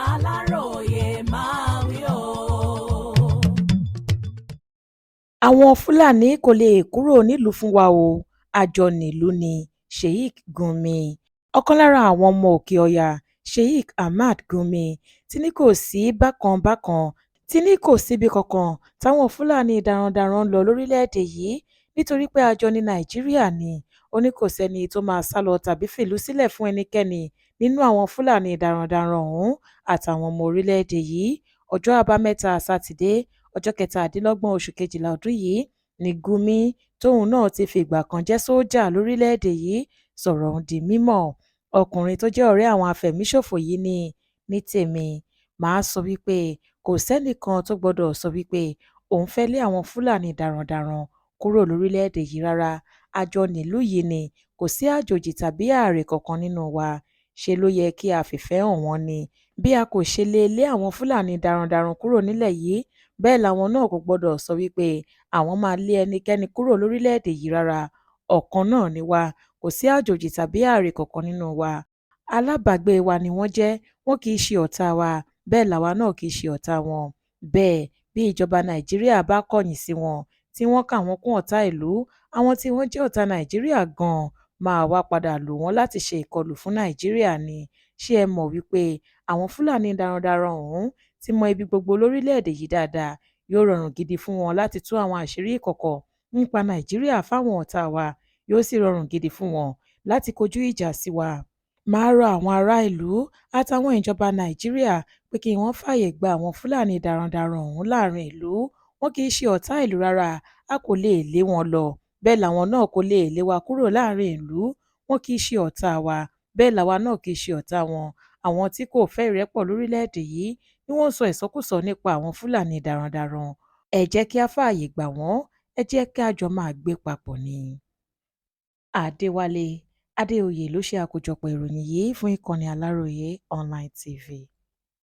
Aláròye máa wí o. àwọn fúlàní kò lè kúrò nílùú fún wa o àjọ nílùú ní sheik gumi ọ̀kan lára àwọn ọmọ òkè-ọ̀yà sheik ahmad gumi ti ní kò sí bákan bákan tí ní kò síbi kankan táwọn fúlàní darandaran ń lọ lórílẹ̀‐èdè yìí nítorí pé àjọ ní nàìjíríà ni ó ní kò sẹ́ni tó máa sá lọ tàbí fìlú sílẹ̀ fún ẹnikẹ́ni nínú àwọn fúlàní darandaran ọ̀hún àtàwọn ọmọ orílẹ̀‐èdè yìí ọjọ́ àbámẹ́ta sátidé ọjọ́ kẹtàdínlọ́gbọ̀n oṣù kejìlá ọdún yìí ní gumi tóun náà ti fi ìgbà kan jẹ́ sójà lórílẹ̀‐èdè yìí sọ̀rọ̀ ọ̀hún di mímọ́ ọkùnrin tó jẹ́ ọ̀rẹ́ àwọn afẹ̀míṣòfò yìí ní tèmi màá sọ wípé kò sẹ́nìkan tó gbọ́dọ̀ sọ wípé òun fẹ́ lé àwọn fúlàní darandaran kúrò lórílẹ̀‐èdè yìí rárá àjọ nílùú yìí ni kò sí àjòjì tàbí ààrẹ kankan nínú wa ṣe ló yẹ kí a fìfẹ́ hàn wọ́n ni bí a kò ṣe lè lé àwọn fúlàní darandaran kúrò nílẹ̀ yìí bẹ́ẹ̀ làwọn náà kò gbọ́dọ̀ sọ wípé àwọn máa lé ẹnikẹ́ni kúrò lórílẹ̀‐èdè yìí rárá ọ̀kan náà ni wá kò sí àjòjì tàbí ààrẹ kankan nínú wa alábàágbé wa ni wọ́n jẹ́ wọn kì í ṣe ọ̀tá wa bẹ́ẹ̀ làwa náà kì í ṣe ọ̀tá wọn bẹ́ẹ̀ bí ìjọba nàìjíríà bá kọ̀yìn sí wọn tí wọ́n kà wọ́n kún ọ̀tá ìlú àwọn tí wọ́n jẹ́ ọ̀tá nàìjíríà gan-an máa wá padà lò wọ́n láti ṣe ìkọlù fún nàìjíríà ni ṣé ẹ mọ̀ wípé àwọn fúlàní darandaran ọ̀hún ti mọ ibi gbogbo lórílẹ̀‐èdè yìí dáadáa yóò rọrùn gidi fún wọn láti tú àwọn àṣírí ìkọ̀kọ̀ nípa nàìjíríà fáwọn ọ̀tá wa yóò sì rọrùn gidi fún wọn láti kojú ìjà sí wa máa rọ àwọn ará ìlú àtàwọn ìjọba nàìjíríà pé kí wọ́n fààyè gba àwọn fúlàní darandaran ọ̀hún láàrin ìlú wọn kì í ṣe ọ̀tá ìlú rárá a kò lè lé wọn lọ bẹ́ẹ̀ làwọn náà kò lè lé wa kúrò láàrin ìlú wọn kì í ṣe ọ̀tá wa bẹ́ẹ̀ làwa náà kì í ṣe ọ̀tá wọn àwọn tí kò fẹ́ ìrẹ́pọ̀ lórílẹ̀‐èdè yìí ni wọ́n sọ ìsọkúsọ nípa àwọn fúlàní darandaran ẹ jẹ́ kí a fààyè gbà wọ́n ẹ jẹ́ kí a jọ máa gbé papọ̀ ni. Adéwálé Adéoyè ló ṣe àkójọpọ̀ ìròyìn yìí fún ìkànnì Aláròye Online TV.